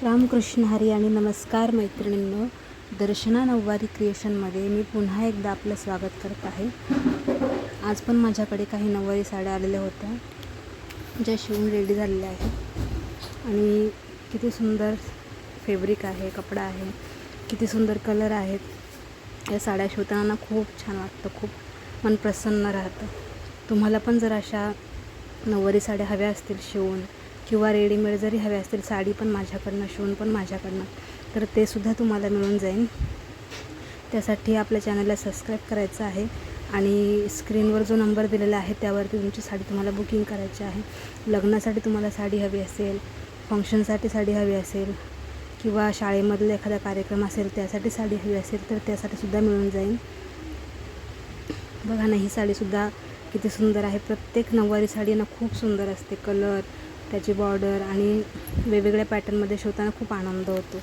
रामकृष्ण हरी आणि नमस्कार मैत्रिणींनो. दर्शना नऊवारी क्रिएशनमध्ये मी पुन्हा एकदा आपलं स्वागत करत आहे. आज पण माझ्याकडे काही नऊवारी साड्या आलेल्या होत्या ज्या शिवून रेडी झालेल्या आहेत आणि किती सुंदर फॅब्रिक आहे, कपडा आहे, किती सुंदर कलर आहेत. या साड्या शिवताना खूप छान वाटतं, खूप मन प्रसन्न राहतं. तुम्हाला पण जर अशा नऊवारी साड्या हव्या असतील शिवून किंवा रेडीमेड जरी हव्या असतील साडी पण माझ्याकडनं शिवून पण माझ्याकडनं, तर ते सुद्धा तुम्हाला मिळून जाईल. त्यासाठी आपल्या चॅनलला सबस्क्राईब करायचं आहे आणि स्क्रीनवर जो नंबर दिलेला आहे त्यावरती तुमची साडी तुम्हाला बुकिंग करायची आहे. लग्नासाठी तुम्हाला साडी हवी असेल, फंक्शनसाठी साडी हवी असेल किंवा शाळेमधला एखादा कार्यक्रम असेल त्यासाठी साडी हवी असेल तर त्यासाठी सुद्धा मिळून जाईल. बघा ना, ही साडीसुद्धा किती सुंदर आहे. प्रत्येक नऊवारी साडी ना खूप सुंदर असते. कलर, त्याची बॉर्डर आणि वेगवेगळ्या पॅटर्नमध्ये शिवताना खूप आनंद होतो.